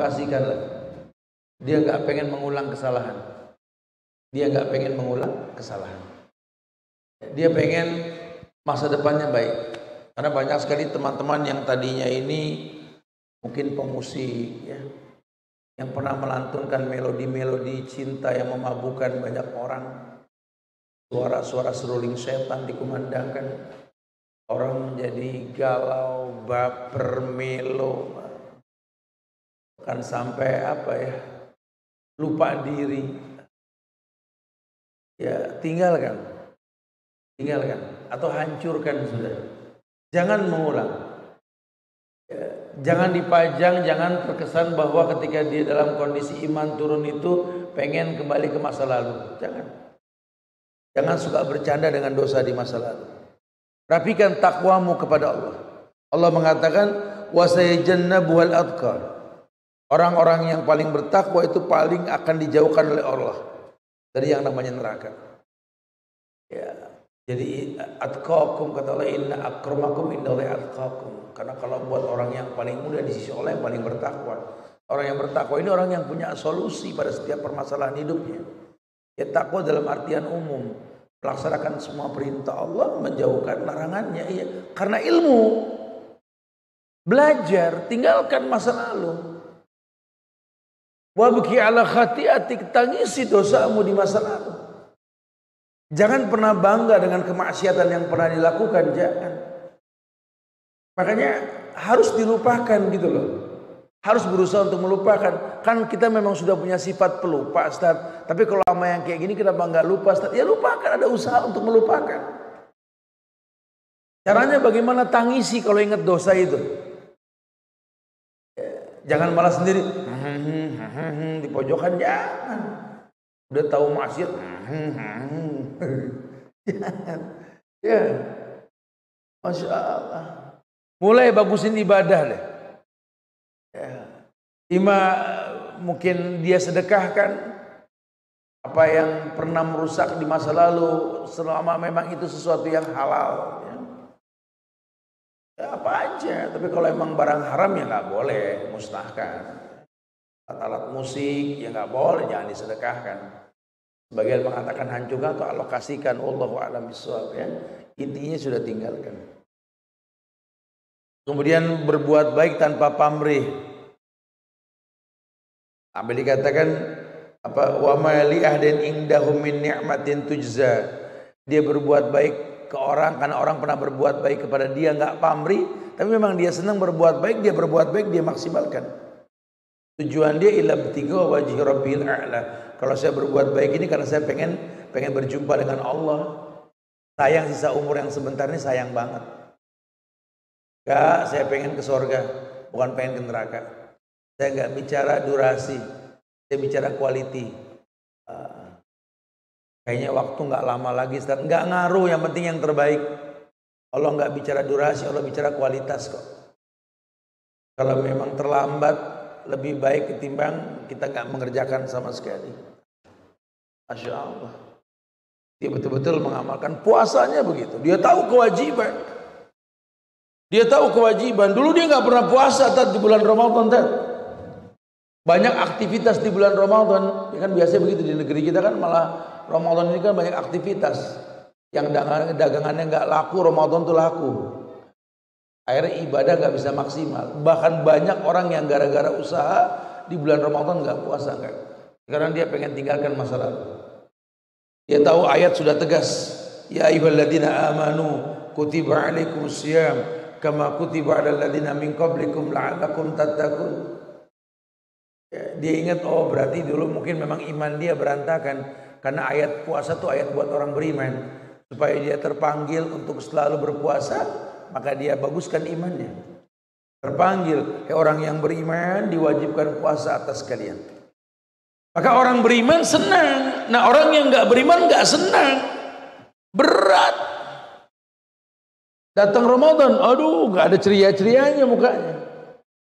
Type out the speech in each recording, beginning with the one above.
provokasikan lagi. Dia nggak pengen mengulang kesalahan. Dia nggak pengen mengulang kesalahan. Dia pengen masa depannya baik. Karena banyak sekali teman-teman yang tadinya ini mungkin pemusik, ya, yang pernah melantunkan melodi-melodi cinta yang memabukkan banyak orang. Suara-suara seruling setan dikumandangkan. Orang menjadi galau, baper, melo, bahkan sampai apa ya, lupa diri. Ya tinggalkan atau hancurkan sudah. Jangan mengulang. Ya, jangan dipajang, jangan terkesan bahwa ketika dia dalam kondisi iman turun itu pengen kembali ke masa lalu. Jangan suka bercanda dengan dosa di masa lalu. Rapikan takwamu kepada Allah. Allah mengatakan wasayajannabuhal atqa. Orang-orang yang paling bertakwa itu paling akan dijauhkan oleh Allah dari yang namanya neraka. Ya, jadi atqakum, kata Allah, inna akramakum indallahi atqakum. Karena kalau buat orang yang paling mulia di sisi Allah yang paling bertakwa. Orang yang bertakwa ini orang yang punya solusi pada setiap permasalahan hidupnya. Ya, takwa dalam artian umum, melaksanakan semua perintah Allah, menjauhkan larangannya. Iya, karena ilmu. Belajar, tinggalkan masa lalu. Wabki ala khati'atik, tangisi dosamu di masa lalu. Jangan pernah bangga dengan kemaksiatan yang pernah dilakukan, jangan. Makanya harus dilupakan gitu loh. Harus berusaha untuk melupakan. Kan kita memang sudah punya sifat pelupa, Ustaz. Tapi kalau sama yang kayak gini kenapa nggak lupa, Ustaz? Ya lupakan, ada usaha untuk melupakan. Caranya bagaimana? Tangisi kalau ingat dosa itu. Jangan malah sendiri di pojokan, jangan. Udah tahu maksiat, ya, Masya Allah. Mulai bagusin ibadah deh. Ya. Mungkin dia sedekahkan apa yang pernah merusak di masa lalu, selama memang itu sesuatu yang halal. Ya, apa aja. Tapi kalau emang barang haram ya nggak boleh, musnahkan. Alat musik ya nggak boleh, jangan disedekahkan. Sebagian mengatakan hancurkan atau alokasikan, wallahu a'lam bishawab, ya. Intinya sudah tinggalkan. Kemudian berbuat baik tanpa pamrih. Apa dikatakan apa, wa ma li ahdin indahum min ni'matin tujza. Dia berbuat baik ke orang karena orang pernah berbuat baik kepada dia, nggak pamrih, tapi memang dia senang berbuat baik, dia berbuat baik, dia maksimalkan. Tujuan dia ila btiga wajhi rabbil a'la. Kalau saya berbuat baik ini karena saya pengen berjumpa dengan Allah. Sayang sisa umur yang sebentar ini, sayang banget. Enggak, saya pengen ke surga, bukan pengen ke neraka. Saya enggak bicara durasi, saya bicara quality. Kayaknya waktu enggak lama lagi, enggak ngaruh, yang penting yang terbaik. Allah enggak bicara durasi, Allah bicara kualitas kok. Kalau memang terlambat, lebih baik ketimbang kita enggak mengerjakan sama sekali. Masya Allah. Dia betul-betul mengamalkan puasanya begitu. Dia tahu kewajiban. Dulu dia nggak pernah puasa di bulan Ramadan. Banyak aktivitas di bulan Ramadan. Ya kan biasanya begitu di negeri kita kan, malah Ramadan ini kan banyak aktivitas. Yang dagangannya nggak laku, Ramadan tuh laku. Akhirnya ibadah nggak bisa maksimal. Bahkan banyak orang yang gara-gara usaha di bulan Ramadan nggak puasa kan. Karena dia pengen tinggalkan masa lalu. Dia tahu ayat sudah tegas. Ya ayyuhalladzina amanu kutiba alaikumusiyam kama kutiba alal ladzina min qablikum la'allakum tattaqun. Ya, dia ingat, oh berarti dulu mungkin memang iman dia berantakan karena ayat puasa itu ayat buat orang beriman, supaya dia terpanggil untuk selalu berpuasa, maka dia baguskan imannya. Terpanggil kayak orang yang beriman diwajibkan puasa atas kalian. Maka orang beriman senang. Nah, orang yang nggak beriman nggak senang, berat. Datang Ramadan, aduh nggak ada ceria-cerianya mukanya.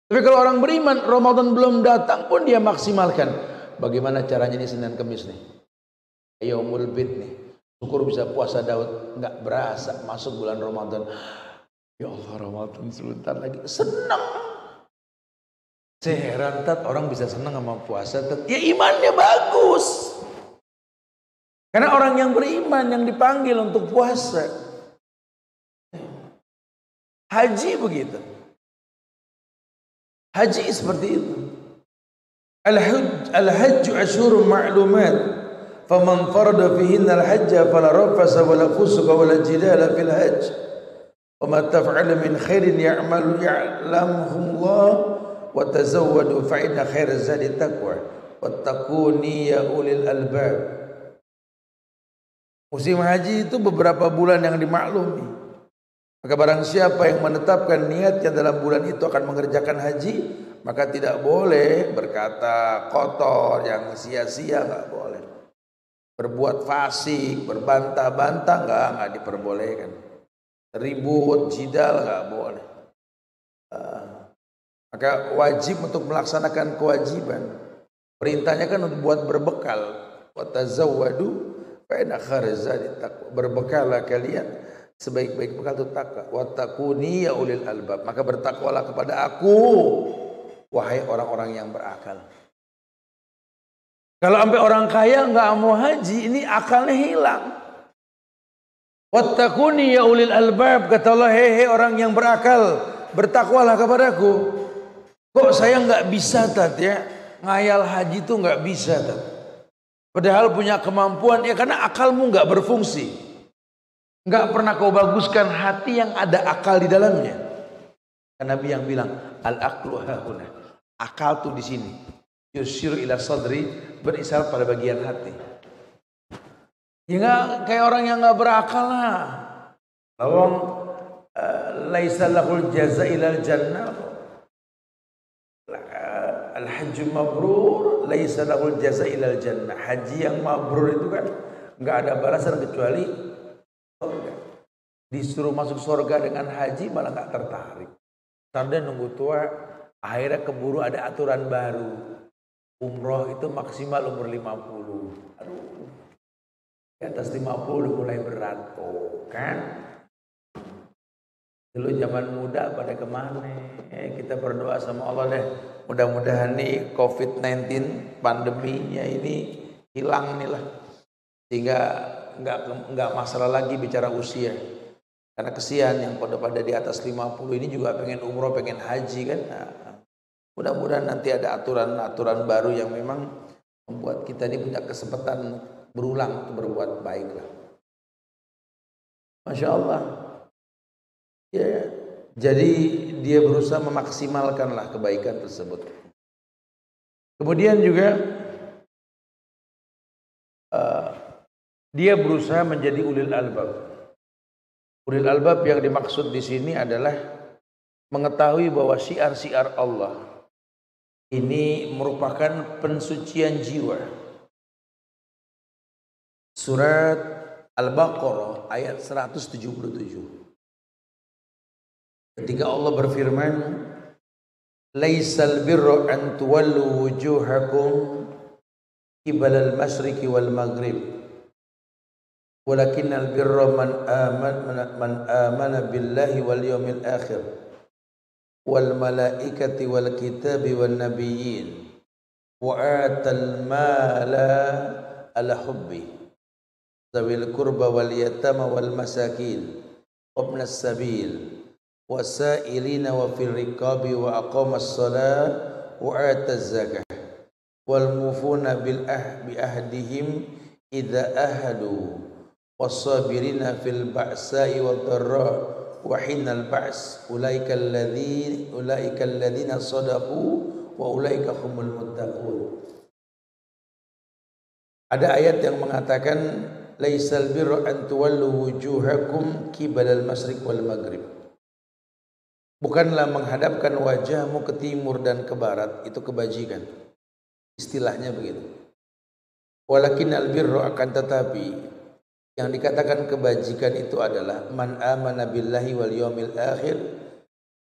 Tapi kalau orang beriman, Ramadan belum datang pun dia maksimalkan. Bagaimana caranya nih Senin Kemis nih? Yaumul Bid nih. Syukur bisa puasa Daud, nggak berasa masuk bulan Ramadan. Ya Allah, Ramadan sebentar lagi, senang. Saya heran Tat, orang bisa senang sama puasa Tat. Ya imannya bagus. Karena orang yang beriman yang dipanggil untuk puasa. Haji begitu. Haji seperti itu. Al-hajju asyhurun ma'lumat. Faman farada fihinna al-hajja fala rafasa wala fusuqa wala jidala fil hajj. Wa ma taf'alu min khairin ya'lamuhullah. Wa tazawwadu fa inna khairaz zadi taqwa wattaquni ya ulil albab. Musim haji itu beberapa bulan yang dimaklumi. Maka barang siapa yang menetapkan niatnya dalam bulan itu akan mengerjakan haji, maka tidak boleh berkata kotor yang sia-sia, enggak boleh. Berbuat fasik, berbantah-bantah enggak diperbolehkan. Ribut, jidal enggak boleh. Maka wajib untuk melaksanakan kewajiban. Perintahnya kan untuk buat berbekal. Wa tazawwadu fa inna khairaz zadi taqwa. Berbekallah kalian, sebaik-baik bekal itu takwa. Wattaquni ya ulil albab. Maka bertakwalah kepada aku, wahai orang-orang yang berakal. Kalau sampai orang kaya enggak mau haji, ini akalnya hilang. Wattaquni ya ulil albab, kata Allah, hei orang yang berakal, bertakwalah kepadaku. Kok saya nggak bisa Tat ya, ngayal haji itu nggak bisa Tat. Padahal punya kemampuan ya, karena akalmu nggak berfungsi. Nggak pernah kau baguskan hati yang ada akal di dalamnya. Karena Nabi yang bilang al-aqlu hahuna, akal tuh di sini. Yusyiru ila sadri, berisyarat pada bagian hati. Ya nggak kayak orang yang nggak berakal lah. Lawang laisa lahul jaza ilal jannah. Al-hajju mabrur laisa lahul jaza ilal jannah. Haji yang mabrur itu kan enggak ada balasan kecuali surga. Disuruh masuk surga dengan haji malah enggak tertarik. Tanda nunggu tua, akhirnya keburu ada aturan baru. Umroh itu maksimal umur 50. Aduh. Di atas 50 mulai berat kan. Dulu zaman muda pada kemana? Kita berdoa sama Allah deh. Mudah-mudahan nih COVID-19 pandeminya ini hilang nih lah. Sehingga enggak masalah lagi bicara usia. Karena kesian yang pada di atas 50 ini juga pengen umroh, pengen haji kan. Nah, mudah-mudahan nanti ada aturan-aturan baru yang memang membuat kita ini punya kesempatan berulang untuk berbuat baik lah. Masya Allah. Ya, jadi dia berusaha memaksimalkanlah kebaikan tersebut. Kemudian juga dia berusaha menjadi ulil albab. Ulil albab yang dimaksud di sini adalah mengetahui bahwa syiar-syiar Allah ini merupakan pensucian jiwa. Surat Al-Baqarah ayat 177. Ketika Allah berfirman, "Laisal birra an tuwallu wujuhakum qibalal masyriqi wal maghrib, walakinnal birra man amana billahi wal yawmil akhir wal malaikati wal kitabi wan nabiyyin wa atal mala ala hubbi zawil qurba wal yatama wal masakin wabnas sabil wasailina wa fil riqabi wa aqamas shalah wa ataz zakah wal mufuna bil bi ahdihim idza ahadu was-sabirina fil ba'sa'i wad dharra wa hinal ba's ulaika alladziina shadaqu wa ulaika humul muttaqun. Ada ayat yang mengatakan laisal birra an tuwallu wujuhakum qibalal masyriq wal maghrib. Bukanlah menghadapkan wajahmu ke timur dan ke barat itu kebajikan. Istilahnya begitu. Walakinnal birra, akan tetapi yang dikatakan kebajikan itu adalah man amana billahi wal yawmil akhir,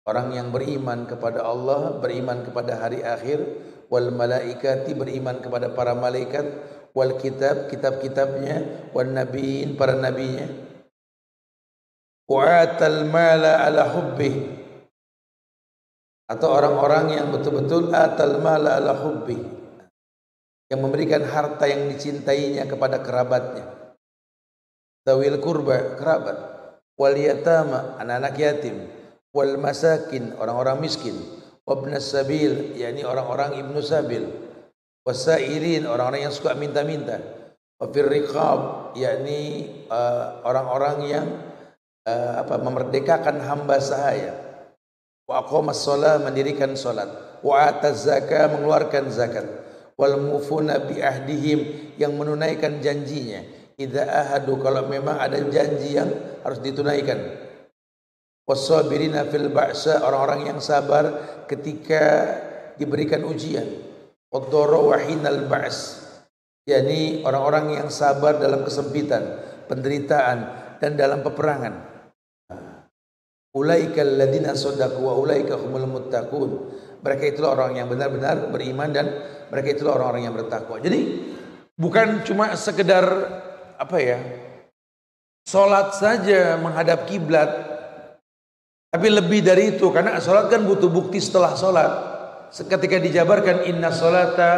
orang yang beriman kepada Allah, beriman kepada hari akhir, wal malaikati, beriman kepada para malaikat, wal kitab, kitab-kitabnya, wan nabiyyin, para nabinya, wa atal mala ala hubbih, atau orang-orang yang betul-betul atal mala ala hubbi, yang memberikan harta yang dicintainya kepada kerabatnya, dawil kurba, kerabat, wal yatama, anak-anak yatim, wal masakin, orang-orang miskin, wabnas sabil, yakni orang-orang ibnu sabil, wasailin, orang-orang yang suka minta-minta, wafir riqab, yakni orang-orang yang memerdekakan hamba sahaya, wa aqamas shalah, mendirikan salat, wa ataz zakah, mengeluarkan zakat, wal mufuna bi ahdihim, yang menunaikan janjinya, idza ahadu, kalau memang ada janji yang harus ditunaikan, wasabirina fil ba'sa, orang-orang yang sabar ketika diberikan ujian, wadh-dharra wa hinal ba's, yakni orang-orang yang sabar dalam kesempitan, penderitaan, dan dalam peperangan. Ulaikal ladzina shadaqu wa ulaika humul muttaqun. Mereka itulah orang yang benar-benar beriman dan mereka itulah orang-orang yang bertakwa. Jadi bukan cuma sekedar salat saja menghadap kiblat, tapi lebih dari itu, karena salat kan butuh bukti setelah salat. Ketika dijabarkan inna sholata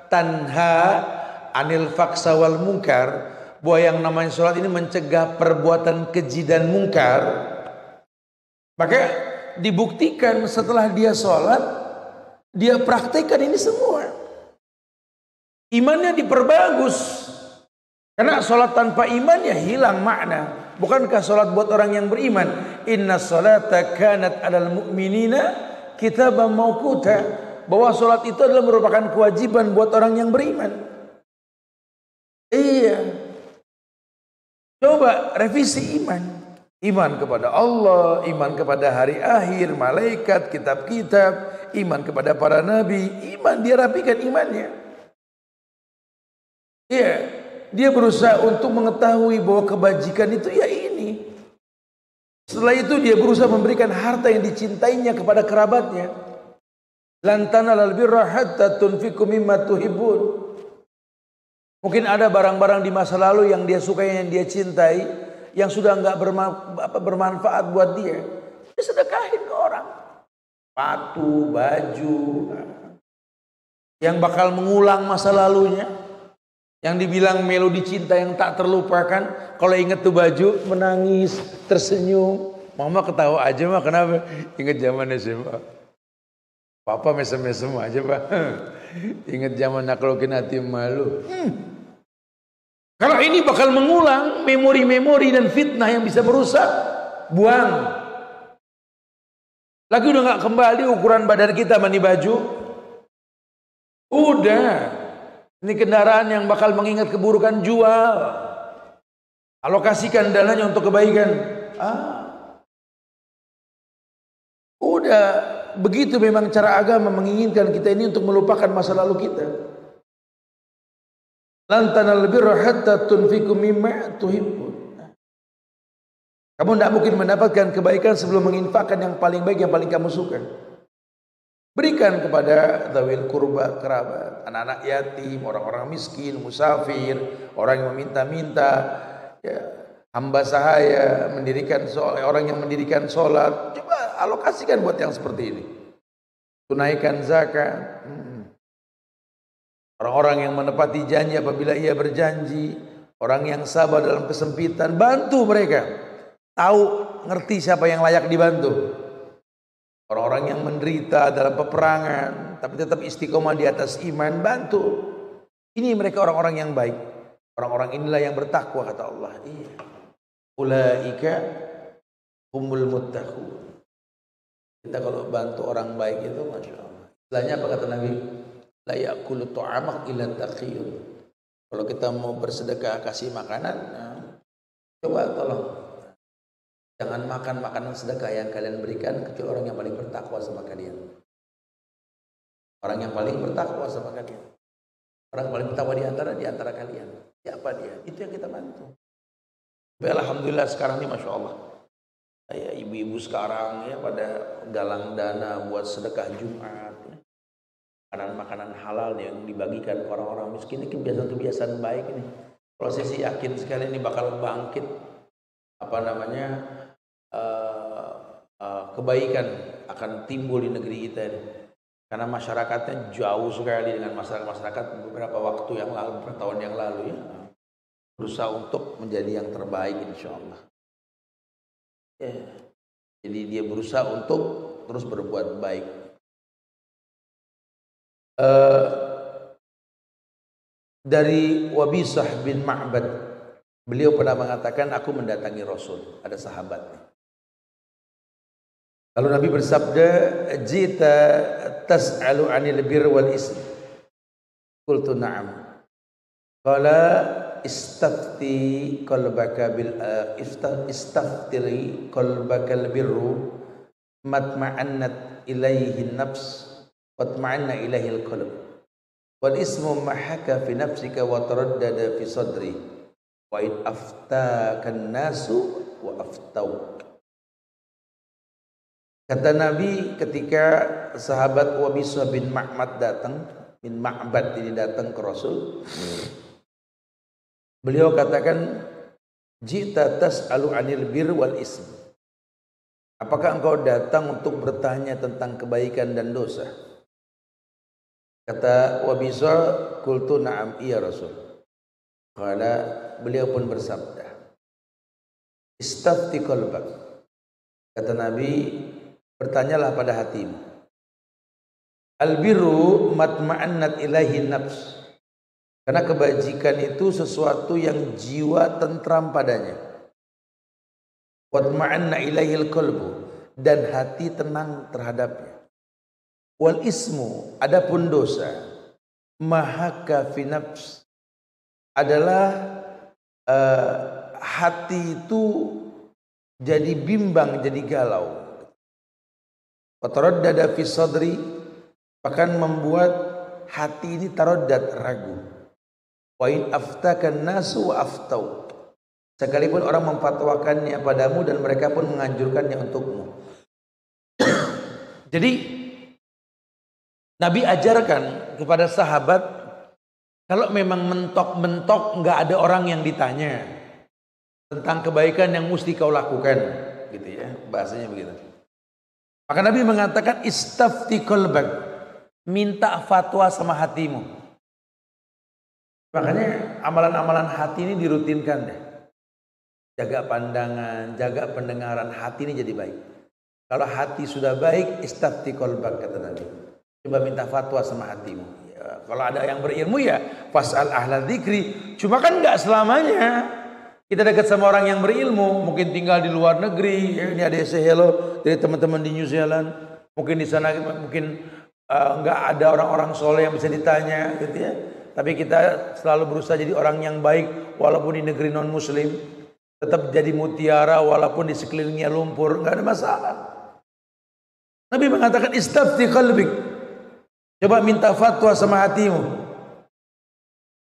tanha anil faksa wal munkar, bahwa yang namanya salat ini mencegah perbuatan keji dan mungkar, maka dibuktikan setelah dia sholat, dia praktekkan ini semua. Imannya diperbagus. Karena sholat tanpa iman ya hilang makna. Bukankah sholat buat orang yang beriman? Inna sholata kanat alal mu'minina kitaban mawquta. Bahwa sholat itu adalah merupakan kewajiban buat orang yang beriman. Iya. Coba revisi iman. Iman kepada Allah, iman kepada hari akhir, malaikat, kitab-kitab, iman kepada para nabi, iman, dia rapikan imannya. Iya, dia berusaha untuk mengetahui bahwa kebajikan itu ya ini. Setelah itu dia berusaha memberikan harta yang dicintainya kepada kerabatnya. Lan tanalul birra hatta tunfiqu mimma tuhibbun. Mungkin ada barang-barang di masa lalu yang dia sukai, yang dia cintai, yang sudah enggak bermanfaat buat dia, dia sedekahin ke orang. Sepatu, baju, yang bakal mengulang masa lalunya, yang dibilang melodi cinta yang tak terlupakan. Kalau inget tuh baju, menangis, tersenyum. Mama ketawa aja mah, kenapa? Ingat zaman SMA. Papa mesem-mesem aja pak. Ingat zaman naklukin hati malu. Kalau ini bakal mengulang memori-memori dan fitnah yang bisa merusak, buang. Lagi udah gak kembali ukuran badan kita mani baju. Udah. Ini kendaraan yang bakal mengingat keburukan, jual. Alokasikan dananya untuk kebaikan. Udah. Begitu memang cara agama menginginkan kita ini untuk melupakan masa lalu kita. Lan tanalul birra hatta tunfiqu mimma tuhibbun. Kamu tidak mungkin mendapatkan kebaikan sebelum menginfakkan yang paling baik, yang paling kamu suka. Berikan kepada dzawil kurba, kerabat, anak-anak yatim, orang-orang miskin, musafir, orang yang meminta-minta, ya, hamba sahaya, orang yang mendirikan sholat. Coba alokasikan buat yang seperti ini. Tunaikan zakat. Orang-orang yang menepati janji apabila ia berjanji, orang yang sabar dalam kesempitan, bantu mereka. Tahu, ngerti siapa yang layak dibantu. Orang-orang yang menderita dalam peperangan, tapi tetap istiqomah di atas iman, bantu. Ini mereka orang-orang yang baik. Orang-orang inilah yang bertakwa, kata Allah. Iya. Ulaika humul muttaqun. Kita kalau bantu orang baik itu, masya Allah. Istilahnya apa kata Nabi? La ya'kulu ta'amak illa taqiyun. Kalau kita mau bersedekah kasih makanan, coba tolong jangan makan makanan sedekah yang kalian berikan kecuali orang yang paling bertakwa sama kalian. Orang yang paling bertakwa sama kalian. Orang yang paling bertakwa di antara kalian. Siapa dia? Itu yang kita bantu. Tapi alhamdulillah sekarang ini masya Allah, ya, ibu-ibu sekarang ya pada galang dana buat sedekah Jumat. Makanan-makanan halal yang dibagikan ke orang-orang miskin, ini kebiasaan-kebiasaan baik ini. Kalau saya sih yakin sekali ini bakal bangkit kebaikan akan timbul di negeri kita ini. Karena masyarakatnya jauh sekali dengan masyarakat beberapa waktu yang lalu, beberapa tahun yang lalu ya. Berusaha untuk menjadi yang terbaik insya Allah. Ya. Jadi dia berusaha untuk terus berbuat baik. Dari Wabisah bin Ma'bad, beliau pernah mengatakan, aku mendatangi Rasul, ada sahabatnya. Lalu Nabi bersabda, jita tas'alu 'anil birri wal ism. Qultu na'am. Qala istafti qalbaka bil istaftiri qalbakal birru matma'annat ilaihi nafs watma'anna ilaihi al-qalb wal ismu mahaka fi nafsika wa taraddada fi sadri wa in aftaka an-nasu wa aftau. Kata Nabi ketika sahabat Wabisah bin Ma'bad ini datang ke Rasul, beliau katakan, jita tas'alu 'anil birri wal ism. Apakah engkau datang untuk bertanya tentang kebaikan dan dosa? Kata Wabisah, qultu na'am, iya Rasul. Qala, beliau pun bersabda, istafti qalbak. Kata Nabi, bertanyalah pada hatimu. Al-birru matma'annat ilahi nafs. Karena kebajikan itu sesuatu yang jiwa tentram padanya. Watma'anna ilaihil qalbu, dan hati tenang terhadapnya. Wal ismu, adapun dosa, mahaka fi nafs, adalah hati itu jadi bimbang, jadi galau. Wataraddada fi sadri, bahkan membuat hati ini taraddad, ragu. Wa in aftakan nasu wa aftau, sekalipun orang memfatwakannya padamu dan mereka pun menganjurkannya untukmu. Jadi Nabi ajarkan kepada sahabat, kalau memang mentok-mentok nggak ada orang yang ditanya tentang kebaikan yang mesti kau lakukan, gitu ya, bahasanya begitu. Maka Nabi mengatakan istafti qalbak, minta fatwa sama hatimu. Makanya amalan-amalan hati ini dirutinkan deh. Jaga pandangan, jaga pendengaran, hati ini jadi baik. Kalau hati sudah baik, istafti qalbak, kata Nabi. Coba minta fatwa sama hatimu. Ya, kalau ada yang berilmu ya fas'al ahla dzikri. Cuma kan enggak selamanya kita dekat sama orang yang berilmu. Mungkin tinggal di luar negeri. Ya, ini ada say hello dari teman-teman di New Zealand. Mungkin di sana mungkin enggak ada orang-orang soleh yang bisa ditanya, gitu ya. Tapi kita selalu berusaha jadi orang yang baik walaupun di negeri non muslim, tetap jadi mutiara walaupun di sekelilingnya lumpur, enggak ada masalah. Nabi mengatakan istafti qalbik, coba minta fatwa sama hatimu.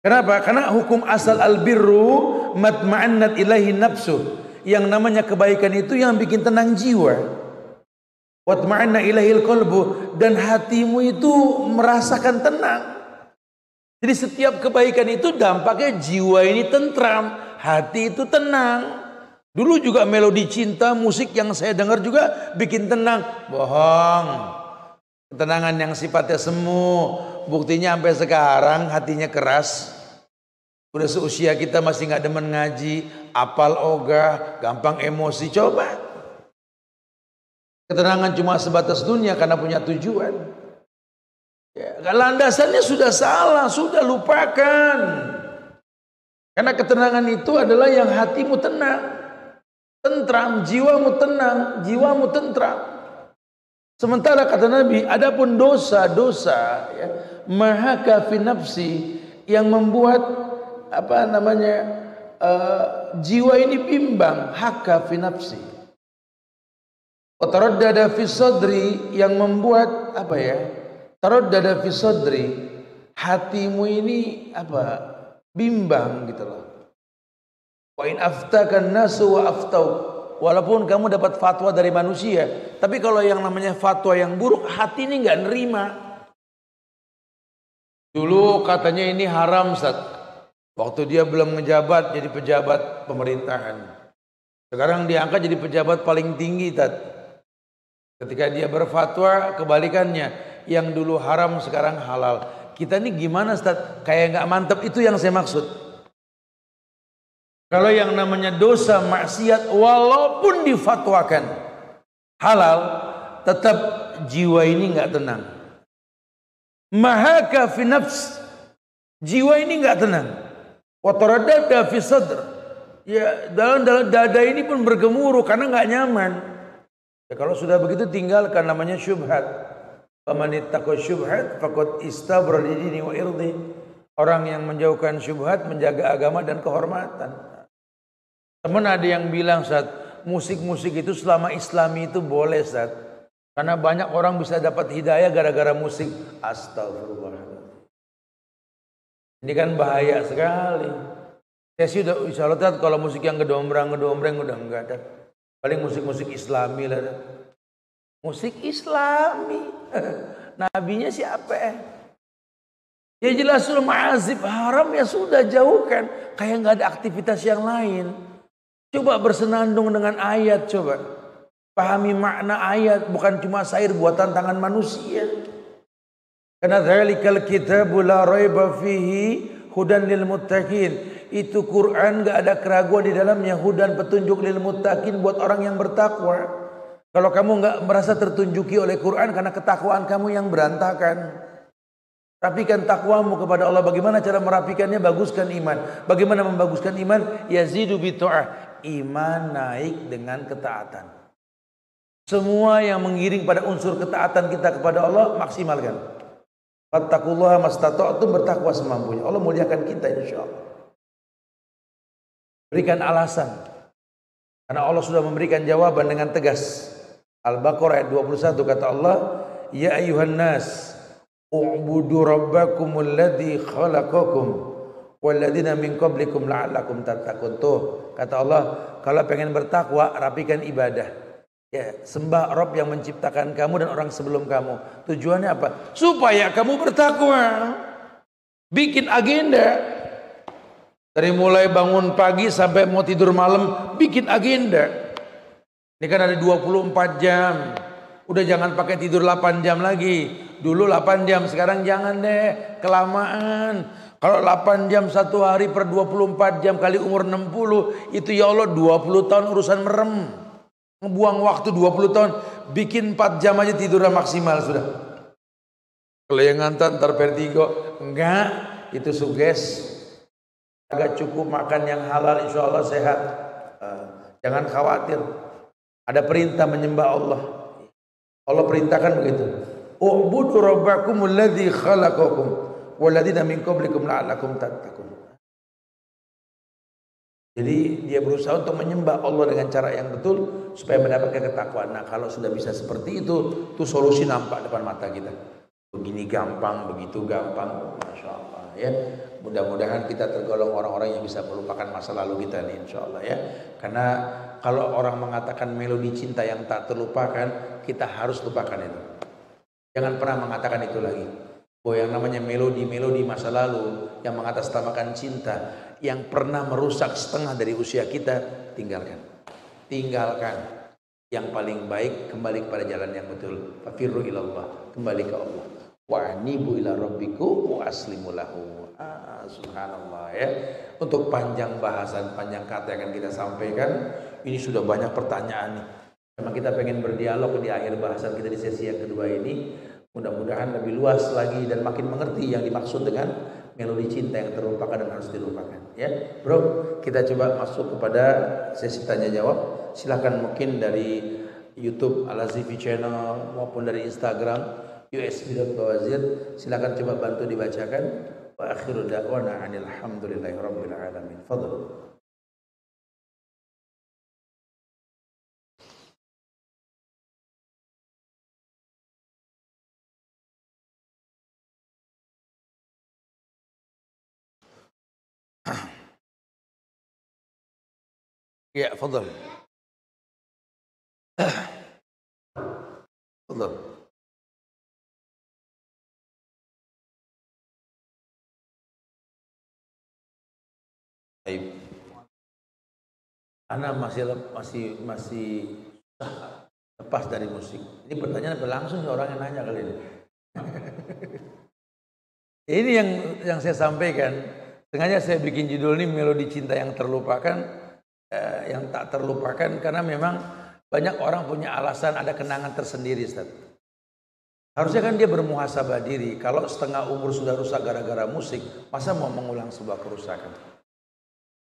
Kenapa? Karena hukum asal albirru matma'annat ilahi nafsu, yang namanya kebaikan itu yang bikin tenang jiwa. Watma'anna ilahil qalbu, dan hatimu itu merasakan tenang. Jadi setiap kebaikan itu dampaknya jiwa ini tentram, hati itu tenang. Dulu juga melodi cinta, musik yang saya dengar juga bikin tenang. Bohong. Ketenangan yang sifatnya semu. Buktinya sampai sekarang hatinya keras. Udah seusia kita masih gak demen ngaji, apal ogah, gampang emosi. Coba. Ketenangan cuma sebatas dunia karena punya tujuan. Ya, landasannya sudah salah, sudah lupakan. Karena ketenangan itu adalah yang hatimu tenang, tentram, jiwamu tenang, jiwamu tentram. Sementara kata Nabi, adapun dosa-dosa, ya, mahaka fi nafsi, yang membuat jiwa ini bimbang, haka fi nafsi. Taraddada fi sadri, yang membuat taraddada fi sadri, hatimu ini bimbang gitu loh. Wa in aftakan nasu wa aftau, walaupun kamu dapat fatwa dari manusia, tapi kalau yang namanya fatwa yang buruk, hati ini nggak nerima. Dulu katanya ini haram, Ustaz. Waktu dia belum ngejabat jadi pejabat pemerintahan. Sekarang diangkat jadi pejabat paling tinggi, Ustaz. Ketika dia berfatwa kebalikannya, yang dulu haram sekarang halal. Kita ini gimana Ustaz? Kayak nggak mantep, itu yang saya maksud. Kalau yang namanya dosa maksiat walaupun difatwakan halal, tetap jiwa ini nggak tenang. Mahaka fi nafs, jiwa ini nggak tenang. Wa taraddada fi sadr, ya dalam dada ini pun bergemuruh karena nggak nyaman. Ya, kalau sudah begitu tinggalkan, namanya syubhat. Faman ittaqa syubhat faqad istabra lidini wa irdi. Orang yang menjauhkan syubhat menjaga agama dan kehormatan. Teman ada yang bilang, Ustaz, musik-musik itu selama Islami itu boleh, Ustaz. Karena banyak orang bisa dapat hidayah gara-gara musik. Astagfirullah. Ini kan bahaya sekali. Saya sih udah insya Allah kalau musik yang gedombrang udah enggak ada. Paling musik-musik Islami lah. Musik Islami. Nabinya siapa ya? Ya jelas sudah ma'azib haram, ya sudah jauhkan. Kayak nggak ada aktivitas yang lain. Coba bersenandung dengan ayat, coba. Pahami makna ayat, bukan cuma syair buatan tangan manusia. Karena dzalikal kitabu la raiba fihi hudan lil muttaqin. Itu Quran gak ada keraguan di dalamnya, hudan petunjuk lil muttaqin buat orang yang bertakwa. Kalau kamu gak merasa tertunjuki oleh Quran karena ketakwaan kamu yang berantakan. Rapikan takwamu kepada Allah. Bagaimana cara merapikannya? Baguskan iman. Bagaimana membaguskan iman? Yazidu bita'ah. Iman naik dengan ketaatan. Semua yang mengiring pada unsur ketaatan kita kepada Allah, maksimalkan. Fattaqullaha mastata'tum, bertakwa semampunya. Allah muliakan kita insyaallah. Berikan alasan. Karena Allah sudah memberikan jawaban dengan tegas. Al-Baqarah ayat 21 kata Allah, ya ayuhan nas, u'budu rabbakumul ladzi khalaqakum walladzina min qablikum la'allakum tattaqun. Tuh, kata Allah, kalau pengen bertakwa, rapikan ibadah. Ya, sembah Rabb yang menciptakan kamu dan orang sebelum kamu. Tujuannya apa? Supaya kamu bertakwa. Bikin agenda. Dari mulai bangun pagi sampai mau tidur malam, bikin agenda. Ini kan ada 24 jam. Udah jangan pakai tidur 8 jam lagi. Dulu 8 jam, sekarang jangan deh, kelamaan. Kalau 8 jam satu hari per 24 jam kali umur 60, itu ya Allah 20 tahun urusan merem. Ngebuang waktu 20 tahun, bikin 4 jam aja tidurnya maksimal sudah. Kalau yang ngantar ntar vertigo, enggak, itu suges. Agak cukup makan yang halal, insya Allah sehat. Jangan khawatir. Ada perintah menyembah Allah. Allah perintahkan begitu. U'budu rabbakumul ladzi khalaqakum walladzina min qablikum la'allakum tattaqun. Jadi dia berusaha untuk menyembah Allah dengan cara yang betul supaya mendapatkan ketakwaan. Nah, kalau sudah bisa seperti itu solusi nampak depan mata kita. Begini gampang, begitu gampang, masya Allah ya. Mudah-mudahan kita tergolong orang-orang yang bisa melupakan masa lalu kita nih, insya Allah ya. Karena kalau orang mengatakan melodi cinta yang tak terlupakan, kita harus lupakan itu. Jangan pernah mengatakan itu lagi. Bahwa yang namanya melodi-melodi masa lalu yang mengatasnamakan cinta, yang pernah merusak setengah dari usia kita, tinggalkan. Tinggalkan. Yang paling baik kembali kepada jalan yang betul. Fafirru ilallah, kembali ke Allah. Wa anibu ila rabbiku wa aslimu lahu. Subhanallah ya. Untuk panjang bahasan, panjang kata yang akan kita sampaikan, ini sudah banyak pertanyaan nih. Memang kita pengen berdialog di akhir bahasan kita di sesi yang kedua ini. Mudah-mudahan lebih luas lagi dan makin mengerti yang dimaksud dengan melodi cinta yang terlupakan dan harus dilupakan ya. Bro, kita coba masuk kepada sesi tanya jawab. Silakan mungkin dari YouTube Al-Azifi Channel maupun dari Instagram USB.Bawazir, silakan coba bantu dibacakan. Wa akhiru da'wana 'anil hamdulillahi rabbil alamin. Fadhil. Ya, fadhil. Fadhil. Baik. Ana masih lepas dari musik. Ini pertanyaan berlangsung orang yang nanya kali ini. Ini yang saya sampaikan. Sengaja saya bikin judul ini Melodi Cinta yang Terlupakan, yang tak terlupakan, karena memang banyak orang punya alasan, ada kenangan tersendiri, Ustaz. Harusnya kan dia bermuhasabah diri. Kalau setengah umur sudah rusak gara-gara musik, masa mau mengulang sebuah kerusakan?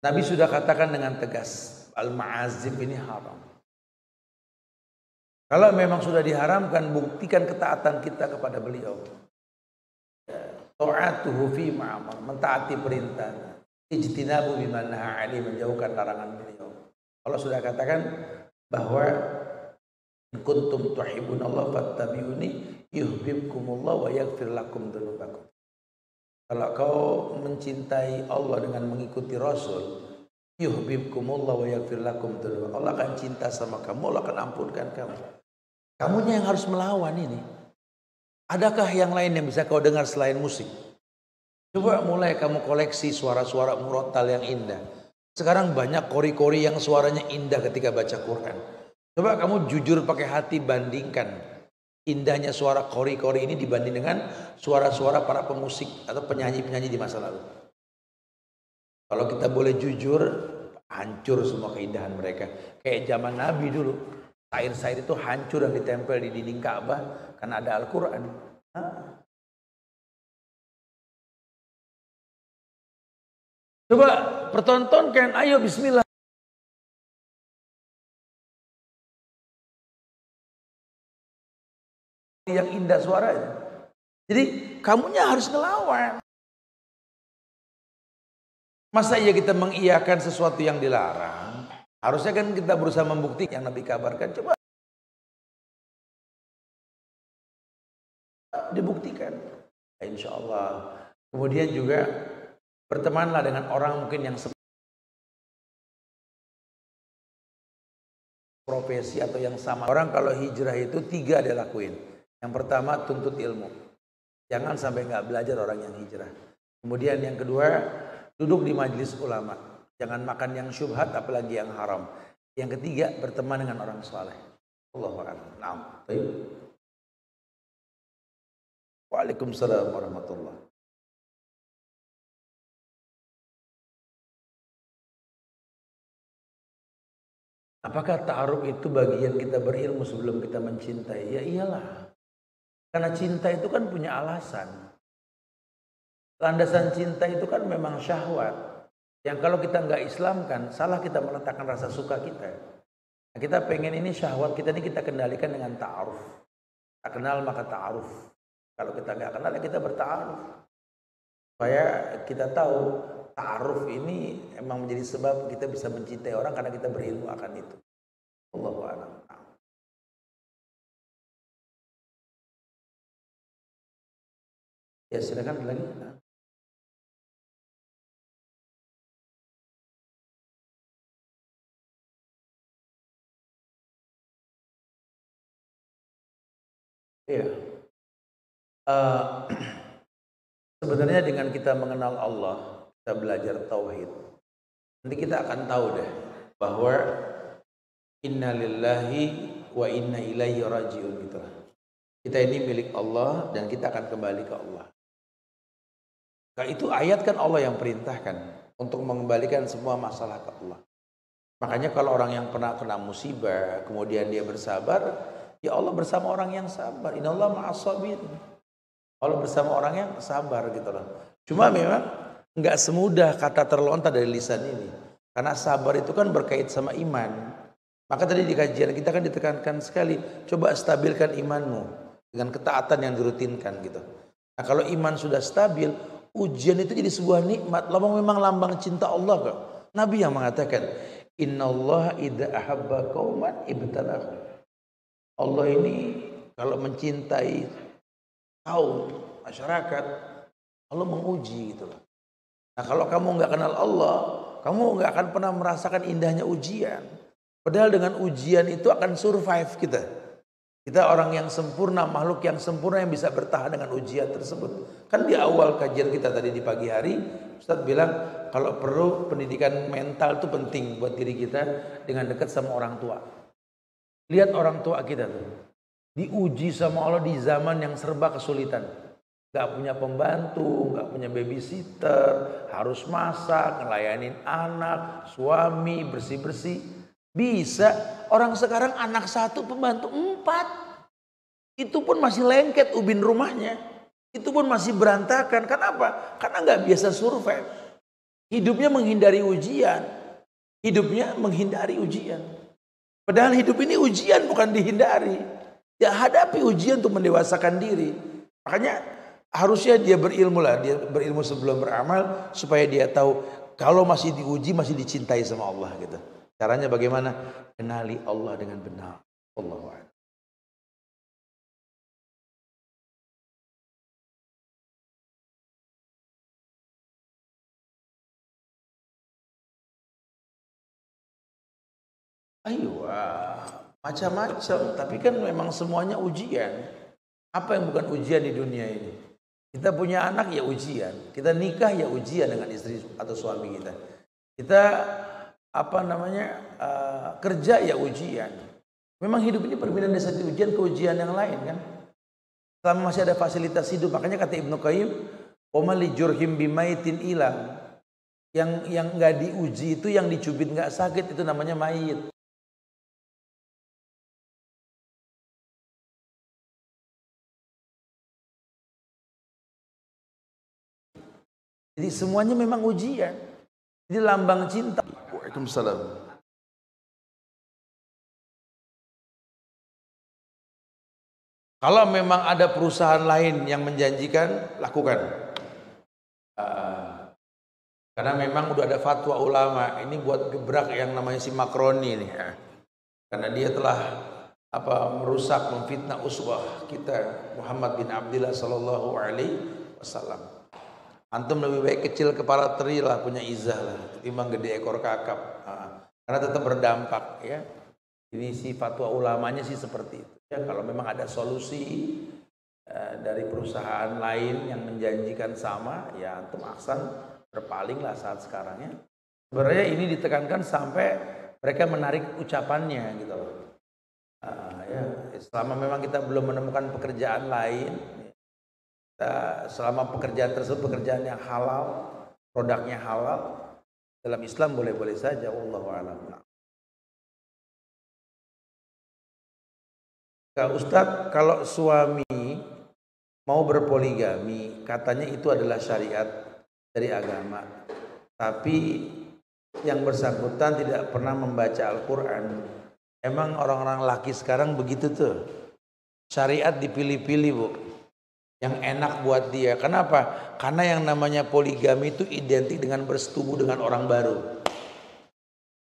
Nabi sudah katakan dengan tegas, al-ma'azif ini haram. Kalau memang sudah diharamkan, buktikan ketaatan kita kepada beliau. Ta'atuhu fi ma'amar, mentaati perintah. Ijtinabu biman naha ali, menjauhkan larangan beliau. Allah sudah katakan bahwa in kuntum tuhibbunallah fattabi'uni yuhibbukumullah wa yaghfir lakum dzunubakum. Kalau kau mencintai Allah dengan mengikuti Rasul, yuhibbukumullah wa yaghfir lakum dzunubakum. Allah akan cinta sama kamu, Allah akan ampunkan kamu. Kamunya yang harus melawan ini. Adakah yang lain yang bisa kau dengar selain musik? Coba mulai kamu koleksi suara-suara murotal yang indah. Sekarang banyak kori-kori yang suaranya indah ketika baca Quran. Coba kamu jujur pakai hati bandingkan indahnya suara kori-kori ini dibanding dengan suara-suara para pemusik atau penyanyi-penyanyi di masa lalu. Kalau kita boleh jujur, hancur semua keindahan mereka. Kayak zaman Nabi dulu. Sair-sair itu hancur dan ditempel di dinding Ka'bah karena ada Al-Quran. Coba pertontonkan, ayo bismillah. Yang indah suaranya. Jadi kamunya harus ngelawan. Masa iya kita mengiyakan sesuatu yang dilarang? Harusnya kan kita berusaha membuktikan yang Nabi kabarkan. Coba dibuktikan. Insya Allah. Kemudian juga bertemanlah dengan orang mungkin yang profesi atau yang sama. Orang kalau hijrah itu 3 dia lakuin. Yang pertama tuntut ilmu. Jangan sampai nggak belajar orang yang hijrah. Kemudian yang kedua duduk di majelis ulama. Jangan makan yang syubhat apalagi yang haram. Yang ketiga berteman dengan orang saleh. Allahu a'lam. Naam. Waalaikumsalam warahmatullahi. Apakah ta'aruf itu bagian kita berilmu sebelum kita mencintai? Ya iyalah. Karena cinta itu kan punya alasan. Landasan cinta itu kan memang syahwat. Yang kalau kita nggak Islamkan, salah kita meletakkan rasa suka kita. Nah, kita pengen ini syahwat kita ini kita kendalikan dengan ta'aruf. Tak kenal maka ta'aruf. Kalau kita nggak kenal ya kita berta'aruf. Supaya kita tahu ta'aruf ini emang menjadi sebab kita bisa mencintai orang karena kita berilmu akan itu. Allahu a'lam. Ya silakan lagi. Iya. Sebenarnya dengan kita mengenal Allah, kita belajar tauhid, nanti kita akan tahu deh bahwa inna lillahi wa inna ilaihi rajiun gitu. Kita ini milik Allah dan kita akan kembali ke Allah. Nah, itu ayat kan Allah yang perintahkan untuk mengembalikan semua masalah ke Allah. Makanya kalau orang yang pernah kena musibah, kemudian dia bersabar, ya Allah bersama orang yang sabar. Innallaha ma'as-sabirin. Allah bersama orang yang sabar gitu loh. Cuma memang enggak semudah kata terlontar dari lisan ini. Karena sabar itu kan berkait sama iman. Maka tadi di kajian kita kan ditekankan sekali, coba stabilkan imanmu dengan ketaatan yang dirutinkan gitu. Nah, kalau iman sudah stabil, ujian itu jadi sebuah nikmat. Memang lambang cinta Allah kok. Nabi yang mengatakan, innallaha idza ahabba qauman ibtalahum. Allah ini kalau mencintai kaum masyarakat, Allah menguji gitu loh. Nah, kalau kamu nggak kenal Allah, kamu nggak akan pernah merasakan indahnya ujian. Padahal dengan ujian itu akan survive kita. Kita orang yang sempurna, makhluk yang sempurna yang bisa bertahan dengan ujian tersebut. Kan di awal kajian kita tadi di pagi hari, Ustaz bilang kalau perlu pendidikan mental itu penting buat diri kita dengan dekat sama orang tua. Lihat orang tua kita tuh. Diuji sama Allah di zaman yang serba kesulitan. Gak punya pembantu, gak punya babysitter, harus masak, ngelayanin anak, suami, bersih-bersih. Bisa. Orang sekarang anak 1, pembantu 4. Itu pun masih lengket ubin rumahnya. Itu pun masih berantakan. Kenapa? Karena gak biasa survive. Hidupnya menghindari ujian. Hidupnya menghindari ujian. Padahal hidup ini ujian, bukan dihindari. Ya hadapi ujian untuk mendewasakan diri. Makanya harusnya dia berilmu lah. Dia berilmu sebelum beramal. Supaya dia tahu kalau masih diuji, masih dicintai sama Allah gitu. Caranya bagaimana? Kenali Allah dengan benar. Allahu a'lam. Ayo, macam-macam. Tapi kan memang semuanya ujian. Apa yang bukan ujian di dunia ini? Kita punya anak ya ujian. Kita nikah ya ujian dengan istri atau suami kita. Kita kerja ya ujian. Memang hidup ini perpindahan dari satu ujian ke ujian yang lain kan. Selama masih ada fasilitas hidup, makanya kata Ibnu Qayyim, "Wa li jurhim bimaitin ilang." Yang nggak diuji itu, yang dicubit nggak sakit, itu namanya mayit. Jadi semuanya memang ujian. Jadi lambang cinta. Waalaikumsalam. Kalau memang ada perusahaan lain yang menjanjikan, lakukan. Karena memang udah ada fatwa ulama. Ini buat gebrak yang namanya si Makroni nih. Karena dia telah merusak, memfitnah uswah kita Muhammad bin Abdullah sallallahu alaihi wasallam. Antum lebih baik kecil kepala teri lah, punya izah lah, ketimbang gede ekor kakap. Karena tetap berdampak ya. Ini si fatwa ulamanya sih seperti itu. Ya, kalau memang ada solusi dari perusahaan lain yang menjanjikan sama, ya antum aksan berpaling lah saat sekarang ya. Sebenarnya ini ditekankan sampai mereka menarik ucapannya gitu loh. Ya, selama memang kita belum menemukan pekerjaan lain, selama pekerjaan tersebut pekerjaan yang halal, produknya halal, dalam Islam boleh-boleh saja. Wallahu a'lam. Ustadz, kalau suami mau berpoligami, katanya itu adalah syariat dari agama, tapi yang bersangkutan tidak pernah membaca Al-Quran. Emang orang-orang laki sekarang begitu tuh, syariat dipilih-pilih bu, yang enak buat dia. Kenapa? Karena yang namanya poligami itu identik dengan bersetubuh dengan orang baru.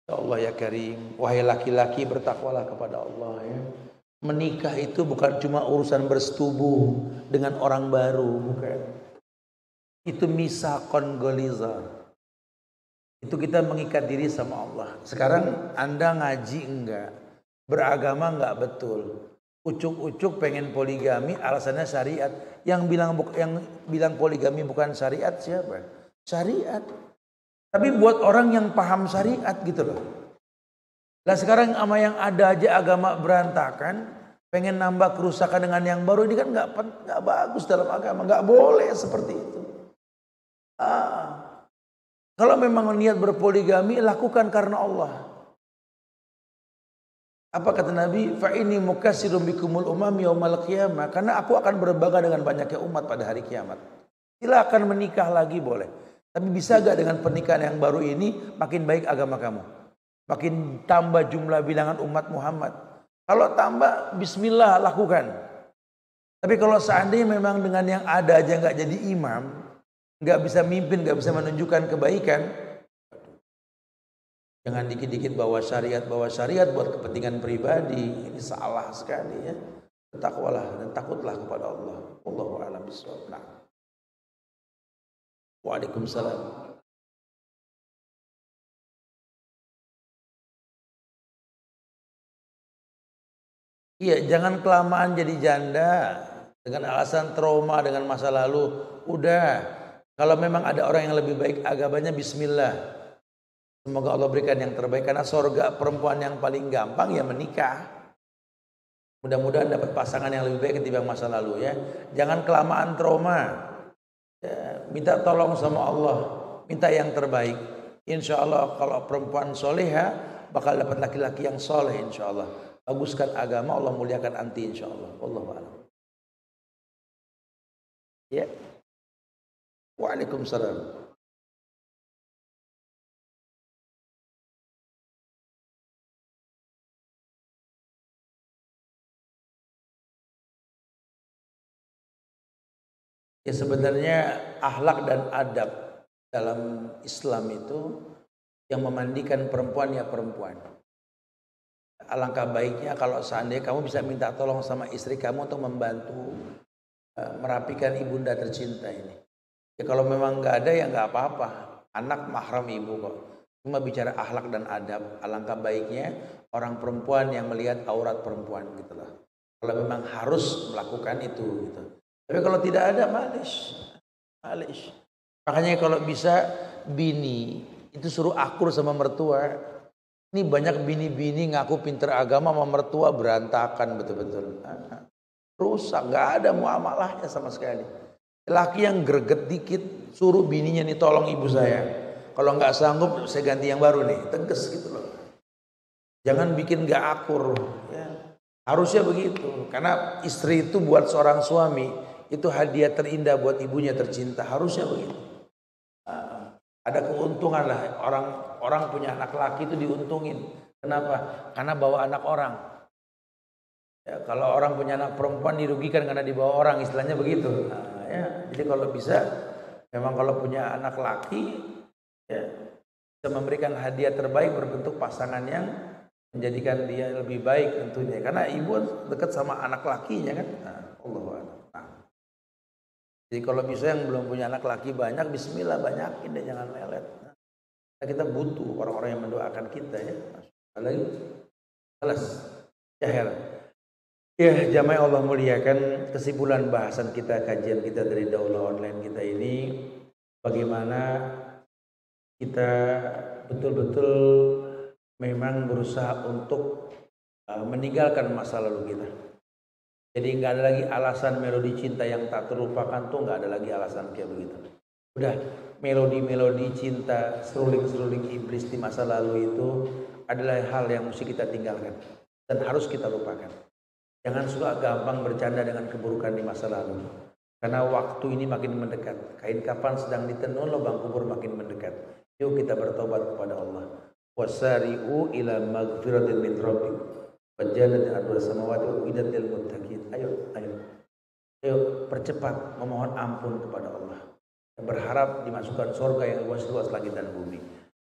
Ya Allah ya Karim, wahai laki-laki bertakwalah kepada Allah ya. Menikah itu bukan cuma urusan bersetubuh dengan orang baru, bukan. Itu misaqon ghaliza. Itu kita mengikat diri sama Allah. Sekarang Anda ngaji enggak, beragama enggak betul, ucuk-ucuk pengen poligami, alasannya syariat. Yang bilang poligami bukan syariat siapa? Syariat. Tapi buat orang yang paham syariat gitu loh. Lah sekarang sama yang ada aja agama berantakan, pengen nambah kerusakan dengan yang baru, ini kan nggak bagus dalam agama, nggak boleh seperti itu. Kalau memang niat berpoligami, lakukan karena Allah. Apa kata Nabi? Fa inni mukatsirun bikumul umam yaumal qiyamah. Karena aku akan berbangga dengan banyaknya umat pada hari kiamat. Silakan menikah lagi boleh. Tapi bisa gak dengan pernikahan yang baru ini makin baik agama kamu? Makin tambah jumlah bilangan umat Muhammad. Kalau tambah, bismillah lakukan. Tapi kalau seandainya memang dengan yang ada aja nggak jadi imam, nggak bisa mimpin, nggak bisa menunjukkan kebaikan, jangan dikit-dikit bawa syariat buat kepentingan pribadi. Ini salah sekali ya. Bertakwalah dan takutlah kepada Allah. Wallahu a'lam bishawab. Waalaikumsalam. Iya, jangan kelamaan jadi janda dengan alasan trauma dengan masa lalu. Udah, kalau memang ada orang yang lebih baik agamanya, bismillah. Semoga Allah berikan yang terbaik, karena surga perempuan yang paling gampang ya menikah. Mudah-mudahan dapat pasangan yang lebih baik ketimbang masa lalu ya. Jangan kelamaan trauma. Ya, minta tolong sama Allah, minta yang terbaik. Insya Allah kalau perempuan soleha bakal dapat laki-laki yang soleh insya Allah. Baguskan agama, Allah muliakan anti insya Allah. Wallahu a'lam. Ya. Waalaikumsalam. Ya sebenarnya akhlak dan adab dalam Islam itu yang memandikan perempuan ya perempuan. Alangkah baiknya kalau seandainya kamu bisa minta tolong sama istri kamu untuk membantu merapikan ibunda tercinta ini. Ya kalau memang nggak ada ya nggak apa-apa. Anak mahram ibu kok. Cuma bicara akhlak dan adab. Alangkah baiknya orang perempuan yang melihat aurat perempuan gitu loh. Kalau memang harus melakukan itu gitu. Tapi kalau tidak ada malis. Makanya kalau bisa bini itu suruh akur sama mertua. Ini banyak bini-bini ngaku pinter agama sama mertua berantakan betul-betul. Rusak, nggak ada muamalahnya sama sekali. Laki yang greget dikit suruh bininya nih tolong ibu saya. Kalau nggak sanggup saya ganti yang baru nih, tegas gitu loh. Jangan bikin nggak akur. Ya. Harusnya begitu. Karena istri itu buat seorang suami itu hadiah terindah buat ibunya tercinta. Harusnya begitu. Ada keuntungan lah orang punya anak laki itu diuntungin. Kenapa? Karena bawa anak orang. Ya, kalau orang punya anak perempuan dirugikan karena dibawa orang, istilahnya begitu. Ya, jadi kalau bisa, memang kalau punya anak laki, ya, bisa memberikan hadiah terbaik berbentuk pasangan yang menjadikan dia lebih baik tentunya. Karena ibu dekat sama anak lakinya kan. Allahuakbar. Jadi kalau bisa yang belum punya anak laki banyak, bismillah banyakin deh, jangan melet. Kita butuh orang-orang yang mendoakan kita ya. Lagi, jelas. Ya, jamaah Allah muliakan, kesimpulan bahasan kita, kajian kita dari Daulah Online kita ini, bagaimana kita betul-betul memang berusaha untuk meninggalkan masa lalu kita. Jadi nggak ada lagi alasan melodi cinta yang tak terlupakan tuh, nggak ada lagi alasan kayak begitu. Udah melodi-melodi cinta, seruling-seruling iblis di masa lalu itu adalah hal yang mesti kita tinggalkan dan harus kita lupakan. Jangan suka gampang bercanda dengan keburukan di masa lalu. Karena waktu ini makin mendekat. Kain kafan sedang ditenun, lubang kubur makin mendekat. Yuk kita bertobat kepada Allah. Wasari'u ila magfiratin min rabbikum. Wajannatin ardhuha samawati wal ardi lil muttaqin. Ayo percepat memohon ampun kepada Allah. Berharap dimasukkan surga yang luas-luas langit dan bumi.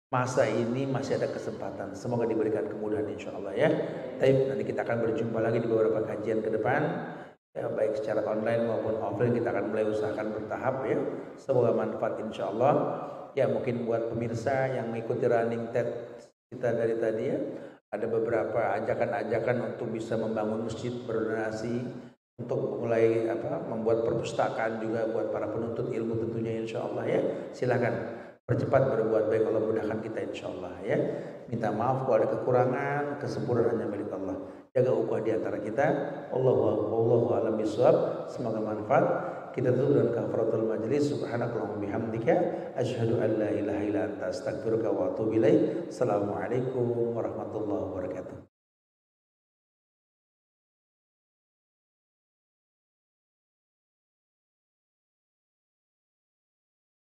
Masa ini masih ada kesempatan. Semoga diberikan kemudahan insyaallah ya. Tapi nanti kita akan berjumpa lagi di beberapa kajian ke depan. Ya, baik secara online maupun offline kita akan mulai usahakan bertahap ya. Semoga manfaat insyaallah. Ya mungkin buat pemirsa yang mengikuti running test kita dari tadi ya. Ada beberapa ajakan-ajakan untuk bisa membangun masjid, berdonasi, untuk mulai membuat perpustakaan juga buat para penuntut ilmu tentunya insyaallah ya. Silakan percepat berbuat baik, Allah mudahkan kita insyaallah ya. Minta maaf kalau ada kekurangan, kesempurnaan hanya milik Allah. Jaga ukhuwah di antara kita. Wallahu a'lam bishawab. Semoga manfaat. Kita tutup dengan kafaratul majlis. Subhanakallahumma bihamdika asyhadu an la ilaha illa anta astaghfiruka wa atubu ilaik. Assalamualaikum warahmatullahi wabarakatuh.